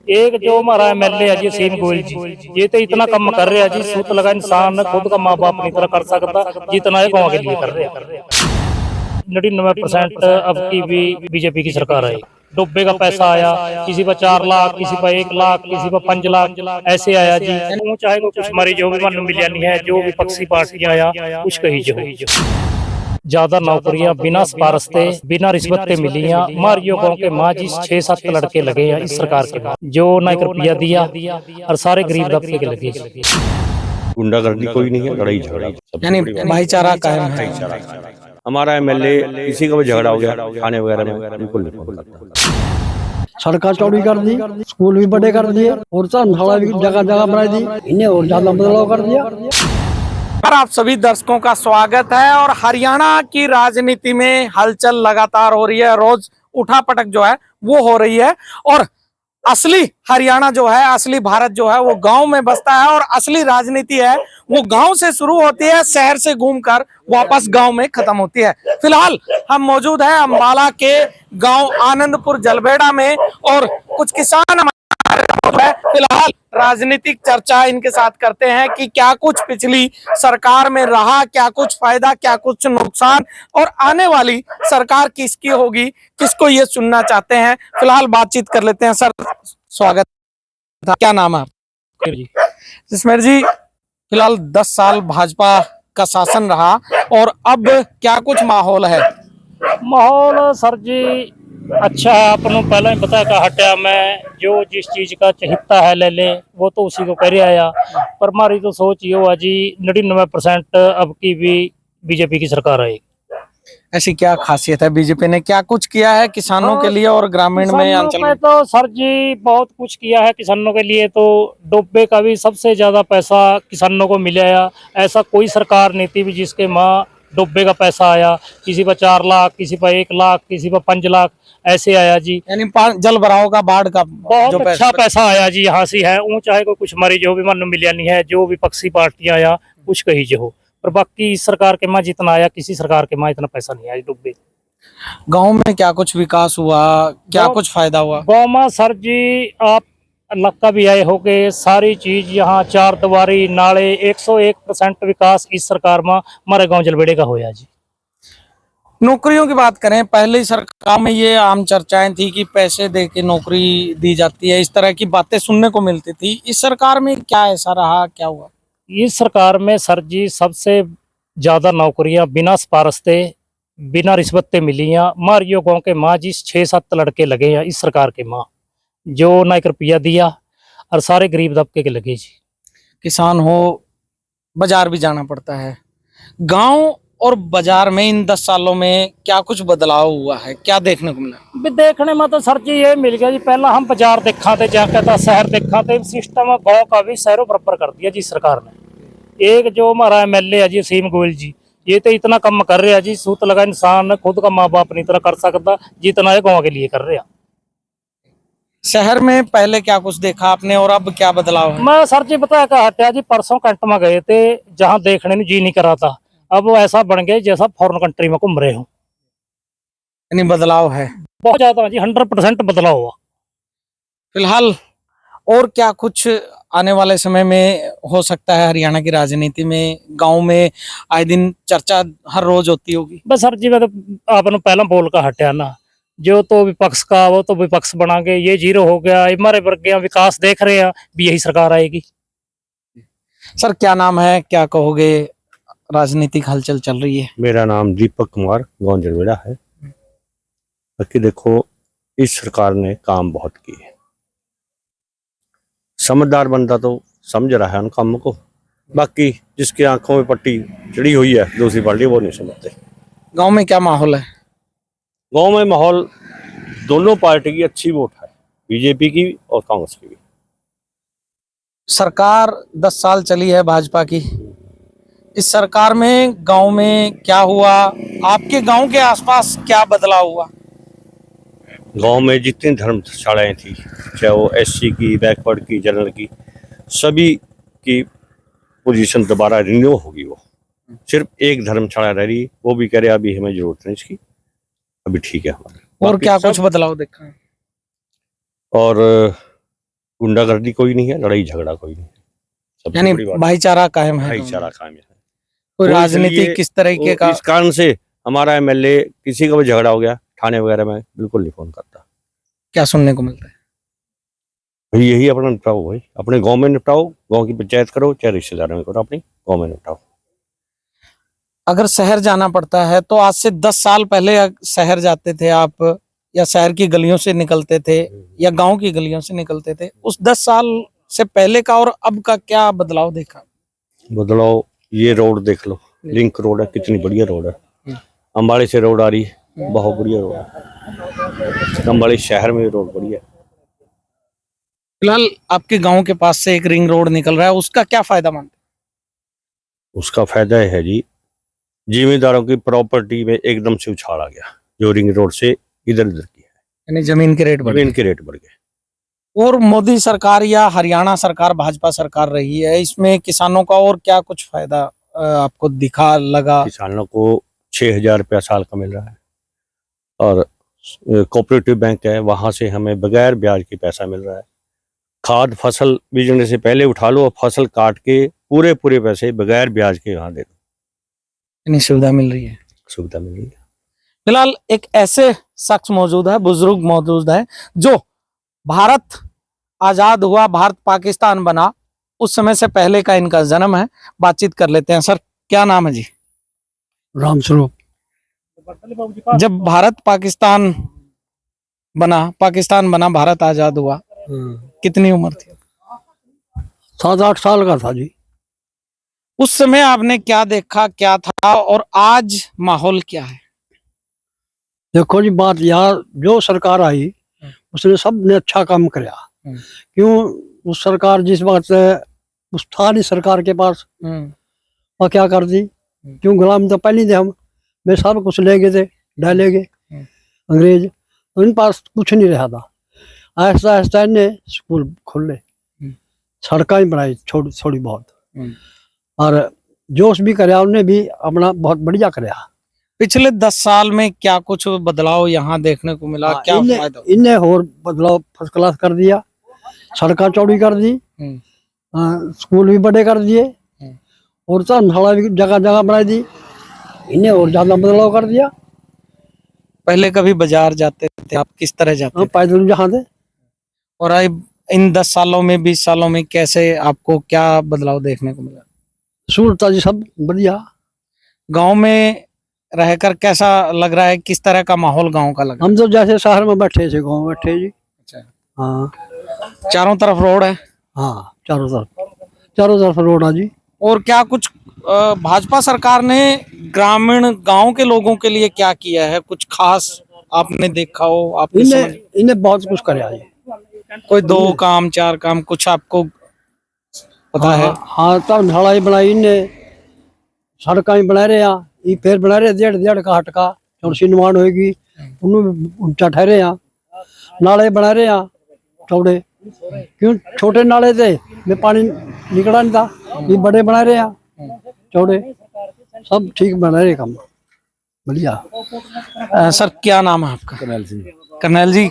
एक जो हमारा एमएलए है जी सीम गोयल जी, ये तो इतना कम कर रहे हैं जी, सूत लगा इंसान खुद का माँ बाप नहीं तरह कर सकता जितना ये गाँव के लिए कर रहे हैं। 99% अब की भी बीजेपी की सरकार है। डुब्बे का पैसा आया, किसी पर 4 लाख, किसी पर 1 लाख, किसी पर 5 लाख ऐसे आया जी। चाहे वो कुछ मरी जो भी मन मिलिया नहीं है, जो विपक्षी पार्टियां आया कुछ कही जो ज्यादा नौकरियां बिना सिफारिश के बिना रिश्वत के मिली हैं। मारियो गांव के माँ जी 6-7 लड़के लगे हैं इस सरकार के बाद, जो ना 1 रुपया दिया और सारे गरीब दबके के लगे। गुंडागर्दी कोई नहीं है, लड़ाई झगड़ा यानी भाईचारा कायम है। हमारा एमएलए किसी का भी झगड़ा हो गया थाने वगैरह में बिल्कुल नहीं फोन करता। सड़क चौड़ी कर दी, स्कूल भी बड़े कर दिए और धर्मशाला भी जगह जगह बना दी, इन्हें और ज्यादा बदलाव कर दिया। आप सभी दर्शकों का स्वागत है। और हरियाणा की राजनीति में हलचल लगातार हो रही है, रोज उठापटक जो है वो हो रही है। और असली हरियाणा जो है, असली भारत जो है वो गांव में बसता है। और असली राजनीति है वो गांव से शुरू होती है, शहर से घूमकर वापस गांव में खत्म होती है। फिलहाल हम मौजूद हैं अंबाला के गांव आनंदपुर जलबेड़ा में और कुछ किसान है। फिलहाल राजनीतिक चर्चा इनके साथ करते हैं कि क्या कुछ पिछली सरकार में रहा, क्या कुछ फायदा, क्या कुछ नुकसान और आने वाली सरकार किसकी होगी, किसको ये सुनना चाहते हैं। फिलहाल बातचीत कर लेते हैं। सर स्वागत, क्या नाम है आपका? जिसमेर जी, फिलहाल 10 साल भाजपा का शासन रहा और अब क्या कुछ माहौल है? माहौल सर जी अच्छा है। आपने पहले ही बताया का हटिया में जो जिस चीज का चाहिता है ले ले, वो तो उसी को कर आया। पर हमारी तो सोच ये हुआ जी 99% अब की भी बीजेपी की सरकार है। ऐसी क्या खासियत है? बीजेपी ने क्या कुछ किया है किसानों के लिए और ग्रामीण में, अंचल में? तो सर जी बहुत कुछ किया है किसानों के लिए। तो डुब्बे का भी सबसे ज्यादा पैसा किसानों को मिला। ऐसा कोई सरकार नहीं थी भी जिसके माँ डुब्बे का पैसा आया। किसी पर 4 लाख, किसी पर 1 लाख, किसी पर 5 लाख ऐसे आया जी। यानी जल भराव का, बाढ़ का बहुत अच्छा पैसा आया जी। यहाँ से है चाहे को कुछ मरी जो भी मन मिलिया नहीं है, जो विपक्षी पार्टियां आया कुछ कही जो हो, पर बाकी इस सरकार के माँ जितना आया किसी सरकार के माँ इतना पैसा नहीं आया डुब्बे। गांव में क्या कुछ विकास हुआ, क्या कुछ फायदा हुआ? गाँव में सर जी आप लक्का भी आए हो गए, सारी चीज यहाँ 4 दीवारी नाले 101% विकास इस सरकार में हमारे गाँव जलबेड़े का होया जी। नौकरियों की बात करें, पहले सरकार में ये आम चर्चाएं थी कि पैसे दे के नौकरी दी जाती है, इस तरह की बातें सुनने को मिलती थी। इस सरकार में क्या ऐसा रहा, क्या हुआ? इस सरकार में सर जी सबसे ज्यादा नौकरियां बिना सिफारिश के बिना रिश्वत के मिली हैं। मारियो गाँव के माँ जी 6-7 लड़के लगे हैं इस सरकार के माँ, जो ना 1 रुपया दिया और सारे गरीब दबके के लगे जी। किसान हो, बाजार भी जाना पड़ता है। गांव और बाजार में इन 10 सालों में क्या कुछ बदलाव हुआ है, क्या देखने को मिला? देखने में तो सर जी ये मिल गया जी। पहला हम बाजार देखा थे, जहाँ कहता शहर देखा थे, सिस्टम गाँव का भी शहरों बराबर कर दिया जी सरकार ने। एक जो हमारा एमएलए है जी सीम गोयल जी, ये तो इतना कम कर रहे हैं जी, सूत लगा इंसान खुद का माँ बाप नहीं तरह कर सकता जितना ये गाँव के लिए कर रहे हैं। शहर में पहले क्या कुछ देखा आपने और अब क्या बदलाव है? मैं सर जी बताया का हटिया जी, परसों कैंट में गए थे जहाँ देखने में जी नहीं करा था। अब वो ऐसा बन गया जैसा फॉरेन कंट्री में घूम रहे हो। यानी बदलाव है बहुत ज्यादा जी, 100% बदलाव हुआ। फिलहाल और क्या कुछ आने वाले समय में हो सकता है हरियाणा की राजनीति में? गांव में आए दिन चर्चा हर रोज होती होगी। बस सर जी मैं तो आपने पहला बोल का हटिया ना, जो तो विपक्ष का वो तो विपक्ष बनागे, ये जीरो हो गया। हमारे वर्ग के विकास देख रहे हैं भी यही सरकार आएगी। सर क्या नाम है, क्या कहोगे? राजनीतिक हलचल चल रही है। मेरा नाम दीपक कुमार गाँव जलबेड़ा है। बाकी देखो इस सरकार ने काम बहुत किए, समझदार बंदा तो समझ रहा है उन कामों को। बाकी जिसके आंखों में पट्टी चढ़ी हुई है दूसरी पार्टी, वो नहीं समझते। गांव में क्या माहौल है? गांव में माहौल दोनों पार्टी की अच्छी वोट है, बीजेपी की और कांग्रेस की भी। सरकार 10 साल चली है भाजपा की। इस सरकार में गांव में क्या हुआ? आपके गांव के आसपास क्या बदलाव हुआ? गांव में जितनी धर्मशालाएं थी, चाहे वो एससी की, बैकवर्ड की, जनरल की, सभी की पोजीशन दोबारा रिन्यू होगी। वो सिर्फ एक धर्मशाला रह रही, वो भी कह रहे अभी हमें जरूरत नहीं इसकी, अभी ठीक है हमारे। और क्या कुछ बदलाव देखा है? और गुंडागर्दी कोई नहीं है, लड़ाई झगड़ा कोई नहीं है। सबसे यानी बड़ी बात भाईचारा कायम है। भाईचारा कायम है। कोई तो राजनीति इसलिए किस तरीके का? इस कारण से हमारा एमएलए किसी का भी झगड़ा हो गया थाने वगैरह में बिल्कुल नहीं फोन करता। क्या सुनने को मिलता है? भाई यही अपना निपटाओ, भाई अपने गांव में निपटाओ, गांव की पंचायत करो, चाहे रिश्तेदारों में करो, अपनी गांव में निपटाओ। अगर शहर जाना पड़ता है तो आज से 10 साल पहले शहर जाते थे आप, या शहर की गलियों से निकलते थे, या गांव की गलियों से निकलते थे? उस 10 साल से पहले का और अब का क्या बदलाव देखा? बदलाव ये रोड देख लो, लिंक रोड है, कितनी बढ़िया रोड है। अंबाड़ी से रोड आ रही है, बहुत बढ़िया रोड है। अंबाड़ी शहर में रोड बढ़िया है। फिलहाल आपके गांव के पास से एक रिंग रोड निकल रहा है, उसका क्या फायदा मानते हैं? उसका फायदा है जी, जिम्मेदारों की प्रॉपर्टी में एकदम से उछाल आ गया, जो रिंग रोड से इधर उधर की है, यानी जमीन के रेट बढ़ जमीन गए। के रेट बढ़ गए। और मोदी सरकार या हरियाणा सरकार, भाजपा सरकार रही है, इसमें किसानों का और क्या कुछ फायदा आपको दिखा लगा? किसानों को 6,000 रुपया साल का मिल रहा है, और कोऑपरेटिव बैंक है, वहां से हमें बगैर ब्याज के पैसा मिल रहा है। खाद फसल बीजने से पहले उठा लो और फसल काट के पूरे पूरे पैसे बगैर ब्याज के यहाँ दे दो, इतनी सुविधा मिल रही है। सुविधा मिल रही है। फिलहाल एक ऐसे शख्स मौजूद है, बुजुर्ग मौजूद है, जो भारत आजाद हुआ, भारत पाकिस्तान बना, उस समय से पहले का इनका जन्म है। बातचीत कर लेते हैं। सर क्या नाम है जी? राम स्वरूप। जब भारत पाकिस्तान बना, भारत आजाद हुआ, कितनी उम्र थी? 7-8 साल का था जी। उस समय आपने क्या देखा, क्या था, और आज माहौल क्या है? देखो जी, बात यार, जो सरकार आई उसने सबने अच्छा काम किया। क्यों? उस सरकार जिस वक्त उस था नहीं सरकार के पास, और क्या कर दी? क्यों? गुलाम तो पहले थे हम, वे सब कुछ ले गए थे, डाले गए अंग्रेज, तो इन पास कुछ नहीं रहा था। आहिस्ता आहिस्ता इन्हें स्कूल खोले, सड़कें ही बनाई थोड़ी बहुत, और जोश भी कराया उन्हें भी अपना, बहुत बढ़िया कराया। पिछले 10 साल में क्या कुछ बदलाव यहाँ देखने को मिला? क्या फायदा? इन्हें और बदलाव फर्स्ट क्लास कर दिया, सड़कें चौड़ी कर दी, स्कूल भी बड़े कर दिए, और धर्मशाला भी जगह जगह बनाई दी। इन्हें और ज्यादा बदलाव कर दिया। पहले कभी बाजार जाते थे आप, किस तरह जाते थे? पैदल जहाँ थे। और अब इन 10 सालों में, 20 सालों में कैसे आपको क्या बदलाव देखने को मिला? सूरता जी सब बढ़िया। गांव में रहकर कैसा लग रहा है? किस तरह का माहौल गांव का लग रहा है? हम तो जैसे शहर में बैठे थे, गाँव में बैठे जी। अच्छा। हाँ चारों तरफ रोड है? हाँ, चारों तरफ रोड है जी। और क्या कुछ भाजपा सरकार ने ग्रामीण गांव के लोगों के लिए क्या किया है? कुछ खास आपने देखा हो, आपने इन्हें बहुत कुछ कराया जी। कोई 2 काम 4 काम कुछ आपको पता है? हाँ, तब ढलाई बनाई इन्हें, सड़कें बना रहे हैं, ये फिर बना रहे 1.5 का हट का, चौड़ी निर्माण होगी, उन्होंने ऊंचा ठहरे हैं। नाले बना रहे हैं चौड़े, क्यों? छोटे नाले थे में पानी निकला नहीं था, ये बड़े बना रहे हैं चौड़े, सब ठीक बना रहे काम, बढ़िया। सर क्या नाम है आपका? करनैल सिंह। करनैल जी,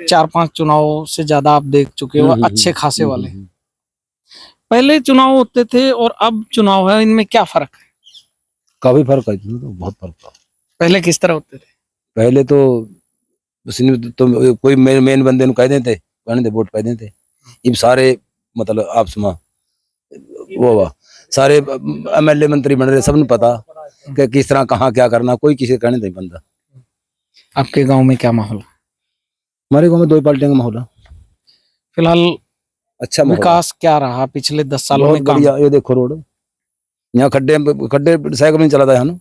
4-5 चुनाव से ज्यादा आप देख चुके हो, अच्छे खासे वाले। पहले चुनाव होते थे और अब चुनाव है, इनमें क्या फर्क है? काफी फर्क है, इसमें तो बहुत फर्क था। पहले किस तरह होते थे? पहले तो कोई मेन बंदे कह देते, कहने दे वोट पै देते। अब सारे मतलब आप सुना वो सारे एमएलए मंत्री बन रहे, सबने पता कि किस तरह कहाँ क्या करना, कोई किसी कहने नहीं बंदा। आपके गांव में क्या माहौल है? हमारे गाँव में 2 पार्टियों का माहौल है। फिलहाल अच्छा विकास क्या रहा पिछले 10 सालों में? काम बढ़िया। ये देखो रोड, यहाँ खड्डे साइकिल नहीं चला था, यहाँ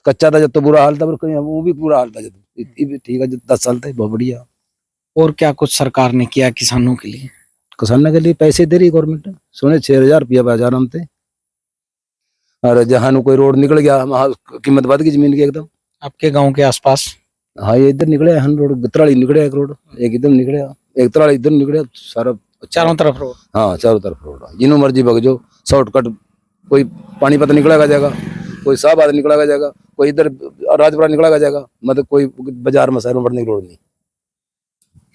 कच्चा था जब तो बुरा हाल था, पर वो भी पूरा हाल था जब, ठीक है, जब 10 साल थे, बहुत बढ़िया। और क्या कुछ सरकार ने किया किसानों के लिए? किसानों के लिए पैसे दे रही गवर्नमेंट, सोने 6,000 रुपया बाजार हम थे, और जहाँ कोई रोड निकल गया वहाँ कीमत बढ़ गई जमीन की एकदम। आपके गांव के आसपास? हाँ, ये इधर निकले हम रोड, तराड़ी निकले एक रोड, एक इधर निकले, एक तराड़ी इधर निकले, सारा चारों तरफ रोड? हाँ, चारों तरफ रोड, जिन्हों मर्जी भग जो, शॉर्टकट, कोई पानीपत निकला जाएगा, कोई शाहबाद निकला जाएगा, कोई इधर राजपुरा निकला जाएगा, मतलब कोई बाजार में शहर में बढ़ने की रोड नहीं।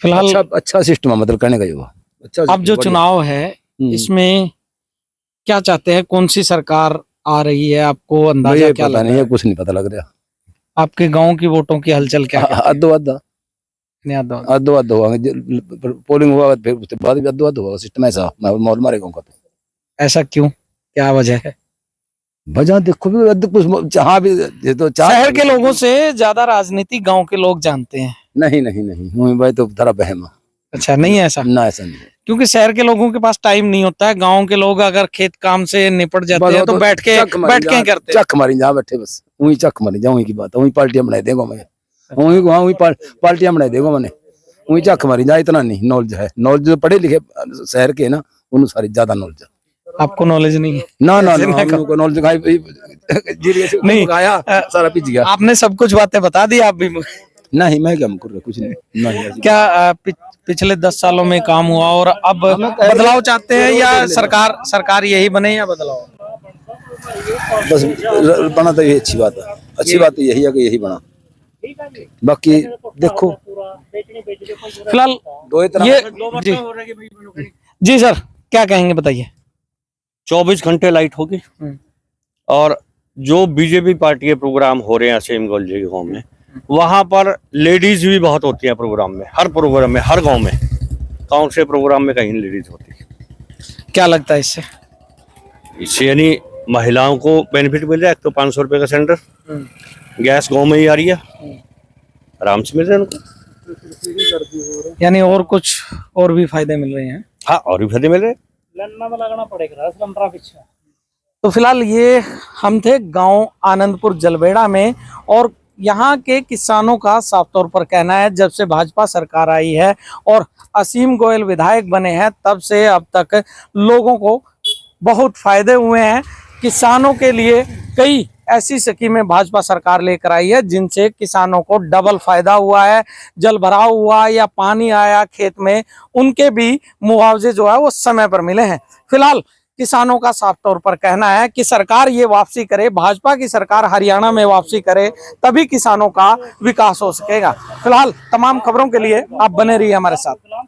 फिलहाल अच्छा सिस्टम है, मतलब कहने का ये हुआ अच्छा। अब जो चुनाव है इसमें क्या चाहते हैं, कौन सी सरकार आ रही है, आपको अंदाजा क्या पता लग नहीं रहा है, है? कुछ नहीं पता लग रहा। आपके गांव की वोटों की हलचल क्या है? अद्धो अद्धा अद्धो अद्धो। होगा, पोलिंग हुआ फिर उसके बाद भी अद्धो होगा सिस्टम ऐसा मॉल मारे गाँव का। तो ऐसा क्यों, क्या वजह है? वजह देखो भी कुछ जहाँ भी ये तो शहर के लोगों से ज्यादा राजनीति गांव के लोग जानते हैं। नहीं भाई, तो धरा बहम है। अच्छा, नहीं है ऐसा? ना ऐसा नहीं है। क्योंकि शहर के लोगों के पास टाइम नहीं होता है, गांव के लोग अगर खेत काम से निपट जाते हैं तो बैठ के ही करते हैं। चक मारी जहाँ बैठे बस वही चक मारी जहाँ, वही की बात है, वही पार्टियां बनाई देगा मैं, वही पार्टियां बनाई देगा मैंने, वही चक मारी जहाँ। इतना नहीं नॉलेज है, नॉलेज जो पढ़े लिखे शहर के ना उन्हें सारी ज्यादा नॉलेज है। आपको नॉलेज नहीं है? ना नॉलेज नहीं आया, सारा पिछ गया। आपने सब कुछ बातें बता दी आप भी। नहीं मैं क्या कर रहा, कुछ नहीं। क्या पिछले 10 सालों में काम हुआ और अब बदलाव चाहते हैं, या सरकार यही बने या बदलाव? बस बना तो ये अच्छी बात है, अच्छी बात तो यही है कि यही बना, बाकी देखो। फिलहाल ये जी सर क्या कहेंगे बताइए? 24 घंटे लाइट होगी और जो बीजेपी पार्टी के प्रोग्राम हो रहे हैं सेम गोल जी गाँव में, वहां पर लेडीज भी बहुत होती है प्रोग्राम में, हर प्रोग्राम में, हर गांव में, कौन से प्रोग्राम में कहीं लेडीज होती है। क्या लगता है इससे? इससे यानी महिलाओं को बेनिफिट मिल रहा है। एक तो 500 रुपए का सिलेंडर, गैस गांव में ही आ रही है, आराम से मिल रहा है उनको, यानी और कुछ और भी फायदे मिल रहे हैं। हाँ और भी फायदे मिल रहे हैं। लगाना पड़ेगा सिलेंडर पीछे। तो फिलहाल ये हम थे गांव आनंदपुर जलबेड़ा में, और यहाँ के किसानों का साफ तौर पर कहना है जब से भाजपा सरकार आई है और असीम गोयल विधायक बने हैं तब से अब तक लोगों को बहुत फायदे हुए हैं। किसानों के लिए कई ऐसी स्कीमें भाजपा सरकार लेकर आई है जिनसे किसानों को डबल फायदा हुआ है। जल भराव हुआ या पानी आया खेत में, उनके भी मुआवजे जो है वो समय पर मिले हैं। फिलहाल किसानों का साफ तौर पर कहना है कि सरकार ये वापसी करे, भाजपा की सरकार हरियाणा में वापसी करे, तभी किसानों का विकास हो सकेगा। फिलहाल तमाम खबरों के लिए आप बने रहिए हमारे साथ।